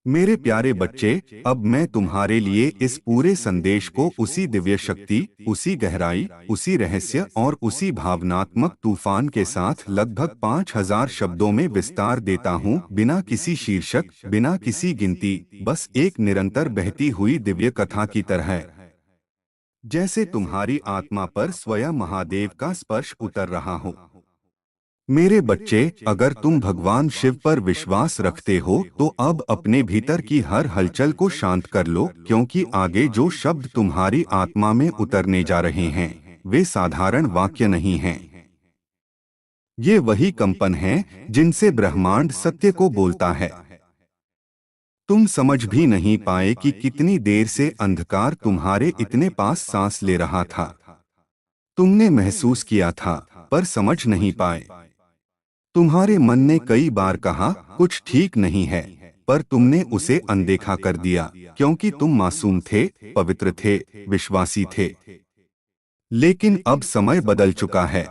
मेरे प्यारे बच्चे, अब मैं तुम्हारे लिए इस पूरे संदेश को उसी दिव्य शक्ति, उसी गहराई, उसी रहस्य और उसी भावनात्मक तूफान के साथ लगभग 5000 शब्दों में विस्तार देता हूँ, बिना किसी शीर्षक, बिना किसी गिनती, बस एक निरंतर बहती हुई दिव्य कथा की तरह, जैसे तुम्हारी आत्मा पर स्वयं महादेव का स्पर्श उतर रहा हो। मेरे बच्चे, अगर तुम भगवान शिव पर विश्वास रखते हो तो अब अपने भीतर की हर हलचल को शांत कर लो, क्योंकि आगे जो शब्द तुम्हारी आत्मा में उतरने जा रहे हैं वे साधारण वाक्य नहीं हैं। ये वही कंपन हैं जिनसे ब्रह्मांड सत्य को बोलता है। तुम समझ भी नहीं पाए कि कितनी देर से अंधकार तुम्हारे इतने पास सांस ले रहा था। तुमने महसूस किया था पर समझ नहीं पाए। तुम्हारे मन ने कई बार कहा कुछ ठीक नहीं है, पर तुमने उसे अनदेखा कर दिया, क्योंकि तुम मासूम थे, पवित्र थे, विश्वासी थे। लेकिन अब समय बदल चुका है।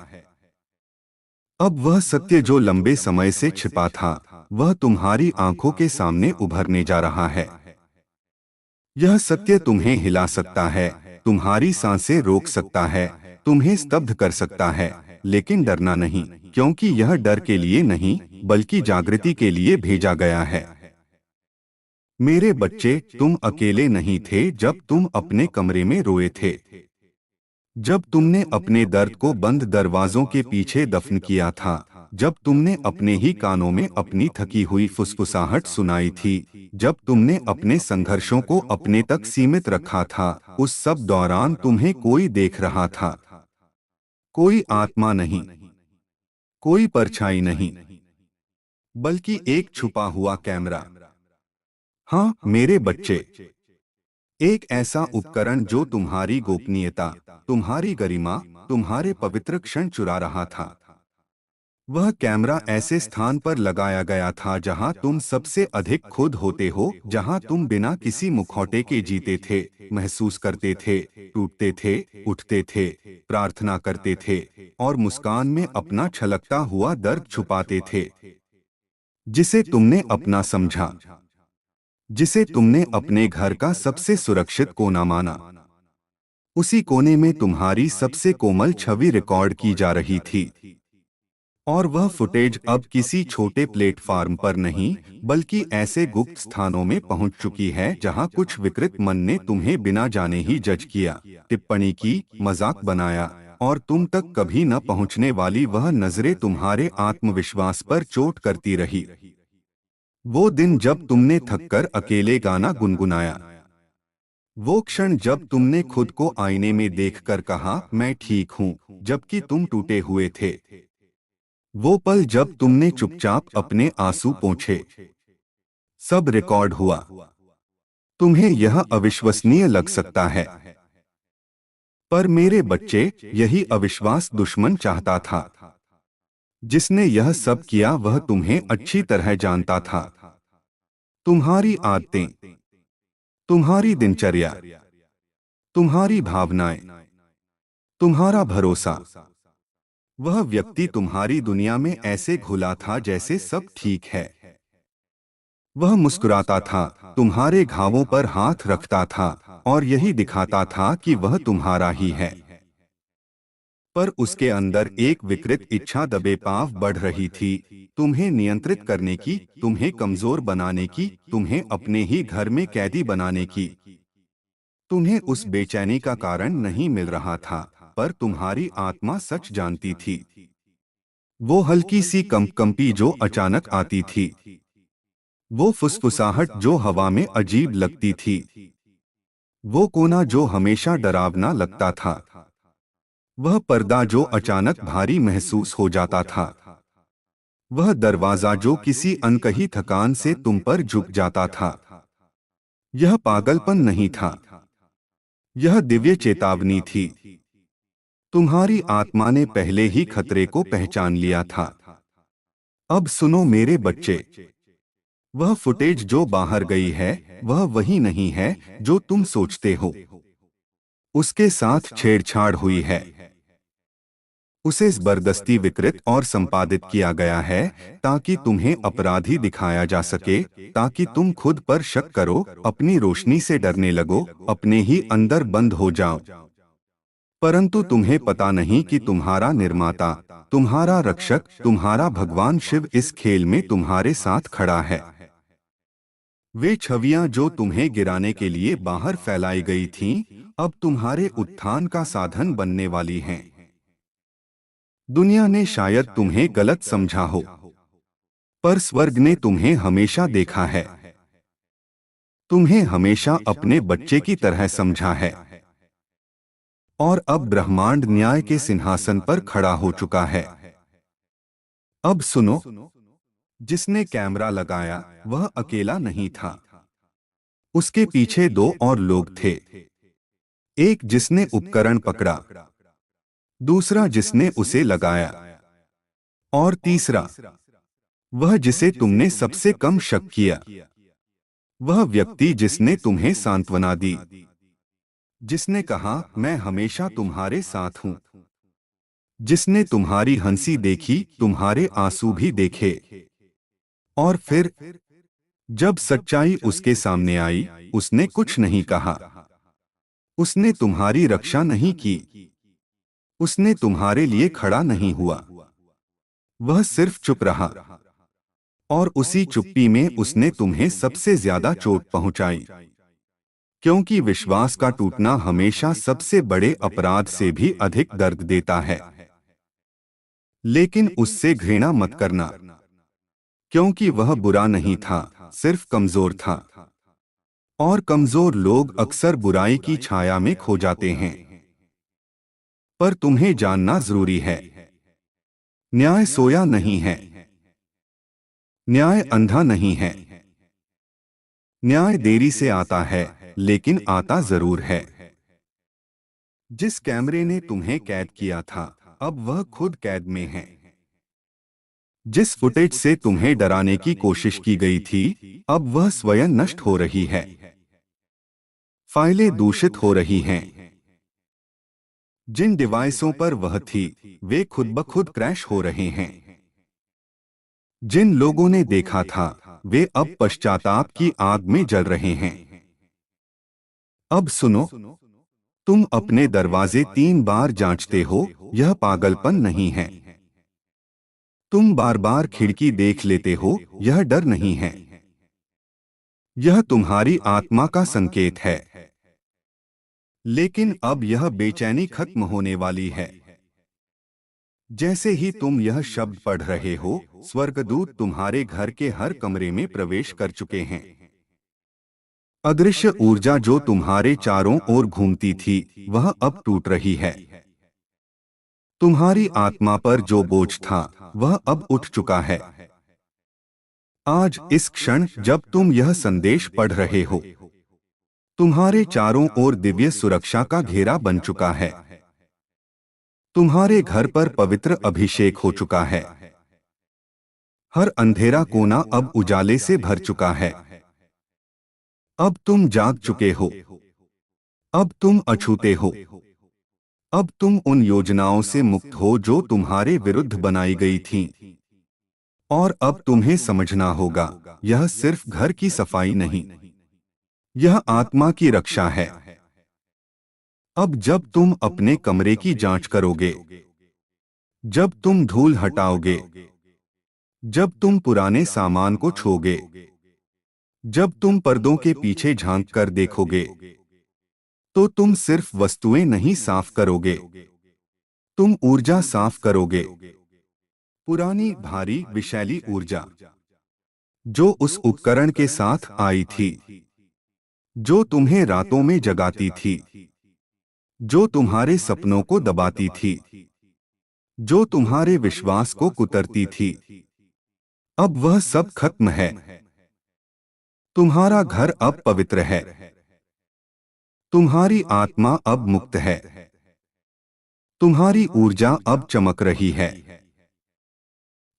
अब वह सत्य जो लंबे समय से छिपा था, वह तुम्हारी आंखों के सामने उभरने जा रहा है। यह सत्य तुम्हें हिला सकता है, तुम्हारी सांसें रोक सकता है, तुम्हें स्तब्ध कर सकता है, लेकिन डरना नहीं, क्योंकि यह डर के लिए नहीं, बल्कि जागृति के लिए भेजा गया है। मेरे बच्चे, तुम अकेले नहीं थे जब तुम अपने कमरे में रोए थे। जब तुमने अपने दर्द को बंद दरवाजों के पीछे दफन किया था, जब तुमने अपने ही कानों में अपनी थकी हुई फुसफुसाहट सुनाई थी, जब तुमने अपने संघर्षों को अपने तक सीमित रखा था, उस सब दौरान तुम्हें कोई देख रहा था। कोई आत्मा नहीं, कोई परछाई नहीं, बल्कि एक छुपा हुआ कैमरा। हाँ मेरे बच्चे, एक ऐसा उपकरण जो तुम्हारी गोपनीयता, तुम्हारी गरिमा, तुम्हारे पवित्र क्षण चुरा रहा था। वह कैमरा ऐसे स्थान पर लगाया गया था जहां तुम सबसे अधिक खुद होते हो, जहां तुम बिना किसी मुखौटे के जीते थे, महसूस करते थे, टूटते थे, उठते थे, प्रार्थना करते थे, और मुस्कान में अपना छलकता हुआ दर्द छुपाते थे। जिसे तुमने अपना समझा, जिसे तुमने अपने घर का सबसे सुरक्षित कोना माना, उसी कोने में तुम्हारी सबसे कोमल छवि रिकॉर्ड की जा रही थी। और वह फुटेज अब किसी छोटे प्लेटफार्म पर नहीं, बल्कि ऐसे गुप्त स्थानों में पहुंच चुकी है जहां कुछ विकृत मन ने तुम्हें बिना जाने ही जज किया, टिप्पणी की, मजाक बनाया, और तुम तक कभी न पहुंचने वाली वह नजरें तुम्हारे आत्मविश्वास पर चोट करती रही। वो दिन जब तुमने थककर अकेले गाना गुनगुनाया, वो क्षण जब तुमने खुद को आईने में देखकर कहा मैं ठीक हूँ, जबकि तुम टूटे हुए थे। वो पल जब तुमने चुपचाप अपने आंसू पोंछे। सब रिकॉर्ड हुआ। तुम्हें यह अविश्वसनीय लग सकता है, पर मेरे बच्चे, यही अविश्वास दुश्मन चाहता था। जिसने यह सब किया वह तुम्हें अच्छी तरह जानता था। तुम्हारी आदतें, तुम्हारी दिनचर्या, तुम्हारी भावनाएं, तुम्हारा भरोसा। वह व्यक्ति तुम्हारी दुनिया में ऐसे घुला था जैसे सब ठीक है। वह मुस्कुराता था, तुम्हारे घावों पर हाथ रखता था, और यही दिखाता था कि वह तुम्हारा ही है। पर उसके अंदर एक विकृत इच्छा दबे पांव बढ़ रही थी, तुम्हें नियंत्रित करने की, तुम्हें कमजोर बनाने की, तुम्हें अपने ही घर में कैदी बनाने की। तुम्हें उस बेचैनी का कारण नहीं मिल रहा था, पर तुम्हारी आत्मा सच जानती थी। वो हल्की सी कंपी जो अचानक आती थी, वो फुसफुसाहट जो हवा में अजीब लगती थी, वो कोना जो हमेशा डरावना लगता था, वह पर्दा जो अचानक भारी महसूस हो जाता था, वह दरवाजा जो किसी अनकही थकान से तुम पर झुक जाता था। यह पागलपन नहीं था, यह दिव्य चेतावनी थी। तुम्हारी आत्मा ने पहले ही खतरे को पहचान लिया था। अब सुनो मेरे बच्चे, वह फुटेज जो बाहर गई है, वह वही नहीं है जो तुम सोचते हो। उसके साथ छेड़छाड़ हुई है। उसे जबरदस्ती विकृत और संपादित किया गया है ताकि तुम्हें अपराधी दिखाया जा सके, ताकि तुम खुद पर शक करो, अपनी रोशनी से डरने लगो, अपने ही अंदर बंद हो जाओ। परंतु तुम्हें पता नहीं कि तुम्हारा निर्माता, तुम्हारा रक्षक, तुम्हारा भगवान शिव इस खेल में तुम्हारे साथ खड़ा है। वे छवियां जो तुम्हें गिराने के लिए बाहर फैलाई गई थीं, अब तुम्हारे उत्थान का साधन बनने वाली हैं। दुनिया ने शायद तुम्हें गलत समझा हो, पर स्वर्ग ने तुम्हें हमेशा देखा है, तुम्हें हमेशा अपने बच्चे की तरह समझा है। और अब ब्रह्मांड न्याय के सिंहासन पर खड़ा हो चुका है। अब सुनो, जिसने कैमरा लगाया वह अकेला नहीं था, उसके पीछे दो और लोग थे। एक जिसने उपकरण पकड़ा, दूसरा जिसने उसे लगाया, और तीसरा वह जिसे तुमने सबसे कम शक किया। वह व्यक्ति जिसने तुम्हें सांत्वना दी, जिसने कहा मैं हमेशा तुम्हारे साथ हूं, जिसने तुम्हारी हंसी देखी, तुम्हारे आंसू भी देखे। और फिर जब सच्चाई उसके सामने आई, उसने कुछ नहीं कहा। उसने तुम्हारी रक्षा नहीं की, उसने तुम्हारे लिए खड़ा नहीं हुआ। वह सिर्फ चुप रहा, और उसी चुप्पी में उसने तुम्हें सबसे ज्यादा चोट पहुंचाई। क्योंकि विश्वास का टूटना हमेशा सबसे बड़े अपराध से भी अधिक दर्द देता है। लेकिन उससे घृणा मत करना, क्योंकि वह बुरा नहीं था, सिर्फ कमजोर था। और कमजोर लोग अक्सर बुराई की छाया में खो जाते हैं। पर तुम्हें जानना जरूरी है, न्याय सोया नहीं है, न्याय अंधा नहीं है। न्याय देरी से आता है, लेकिन आता जरूर है। जिस कैमरे ने तुम्हें कैद किया था, अब वह खुद कैद में है। जिस फुटेज से तुम्हें डराने की कोशिश की गई थी, अब वह स्वयं नष्ट हो रही है। फाइलें दूषित हो रही हैं। जिन डिवाइसों पर वह थी, वे खुद ब खुद क्रैश हो रहे हैं। जिन लोगों ने देखा था, वे अब पश्चाताप की आग में जल रहे हैं। अब सुनो, तुम अपने दरवाजे 3 बार जांचते हो, यह पागलपन नहीं है। तुम बार बार खिड़की देख लेते हो, यह डर नहीं है। यह तुम्हारी आत्मा का संकेत है। लेकिन अब यह बेचैनी खत्म होने वाली है। जैसे ही तुम यह शब्द पढ़ रहे हो, स्वर्गदूत तुम्हारे घर के हर कमरे में प्रवेश कर चुके हैं। अदृश्य ऊर्जा जो तुम्हारे चारों ओर घूमती थी, वह अब टूट रही है। तुम्हारी आत्मा पर जो बोझ था, वह अब उठ चुका है। आज इस क्षण जब तुम यह संदेश पढ़ रहे हो, तुम्हारे चारों ओर दिव्य सुरक्षा का घेरा बन चुका है। तुम्हारे घर पर पवित्र अभिषेक हो चुका है। हर अंधेरा कोना अब उजाले से भर चुका है। अब तुम जाग चुके हो। अब तुम अछूते हो। अब तुम उन योजनाओं से मुक्त हो जो तुम्हारे विरुद्ध बनाई गई थीं। और अब तुम्हें समझना होगा, यह सिर्फ घर की सफाई नहीं, यह आत्मा की रक्षा है। अब जब तुम अपने कमरे की जांच करोगे, जब तुम धूल हटाओगे, जब तुम पुराने सामान को छूओगे, जब तुम पर्दों के पीछे झांक कर देखोगे, तो तुम सिर्फ वस्तुएं नहीं साफ करोगे, तुम ऊर्जा साफ करोगे। पुरानी भारी विषैली ऊर्जा जो उस उपकरण के साथ आई थी, जो तुम्हें रातों में जगाती थी, जो तुम्हारे सपनों को दबाती थी, जो तुम्हारे विश्वास को कुतरती थी, अब वह सब खत्म है। तुम्हारा घर अब पवित्र है। तुम्हारी आत्मा अब मुक्त है। तुम्हारी ऊर्जा अब चमक रही है।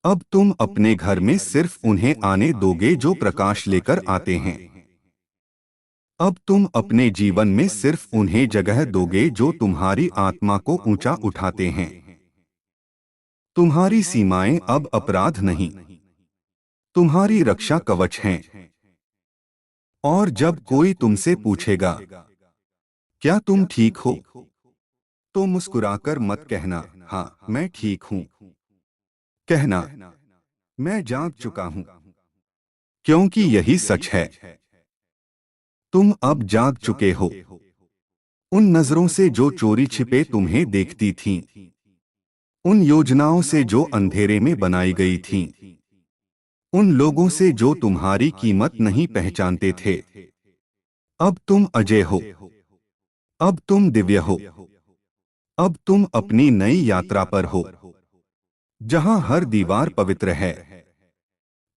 अब तुम अपने घर में सिर्फ उन्हें आने दोगे जो प्रकाश लेकर आते हैं। अब तुम अपने जीवन में सिर्फ उन्हें जगह दोगे जो तुम्हारी आत्मा को ऊंचा उठाते हैं। तुम्हारी सीमाएं अब अपराध नहीं, तुम्हारी रक्षा कवच हैं। और जब कोई तुमसे पूछेगा, क्या तुम ठीक हो, तो मुस्कुराकर मत कहना, हाँ मैं ठीक हूं। कहना, मैं जाग चुका हूं, क्योंकि यही सच है। तुम अब जाग चुके हो। उन नजरों से जो चोरी छिपे तुम्हें देखती थीं, उन योजनाओं से जो अंधेरे में बनाई गई थीं, उन लोगों से जो तुम्हारी कीमत नहीं पहचानते थे। अब तुम अजय हो, अब तुम दिव्य हो, अब तुम अपनी नई यात्रा पर हो, जहां हर दीवार पवित्र है,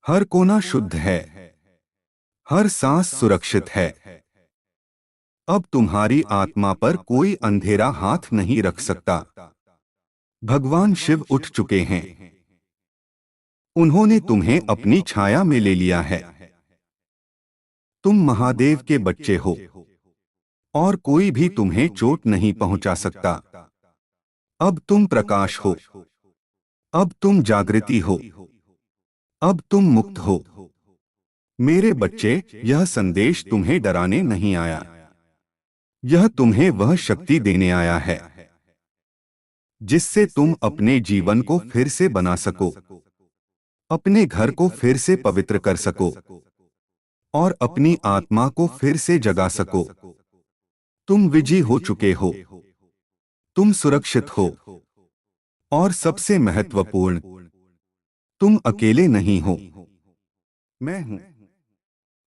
हर कोना शुद्ध है, हर सांस सुरक्षित है। अब तुम्हारी आत्मा पर कोई अंधेरा हाथ नहीं रख सकता। भगवान शिव उठ चुके हैं। उन्होंने तुम्हें अपनी छाया में ले लिया है। तुम महादेव के बच्चे हो और कोई भी तुम्हें चोट नहीं पहुंचा सकता। अब तुम प्रकाश हो, अब तुम जागृति हो, अब तुम मुक्त हो। मेरे बच्चे, यह संदेश तुम्हें डराने नहीं आया, यह तुम्हें वह शक्ति देने आया है जिससे तुम अपने जीवन को फिर से बना सको, अपने घर को फिर से पवित्र कर सको और अपनी आत्मा को फिर से जगा सको। तुम विजयी हो चुके हो, तुम सुरक्षित हो और सबसे महत्वपूर्ण, तुम अकेले नहीं हो। मैं हूं।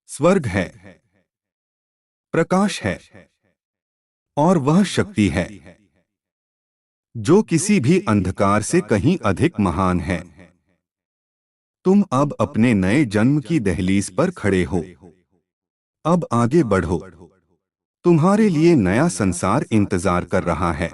स्वर्ग है, प्रकाश है और वह शक्ति है जो किसी भी अंधकार से कहीं अधिक महान है। तुम अब अपने नए जन्म की दहलीज पर खड़े हो। अब आगे बढ़ो, तुम्हारे लिए नया संसार इंतजार कर रहा है।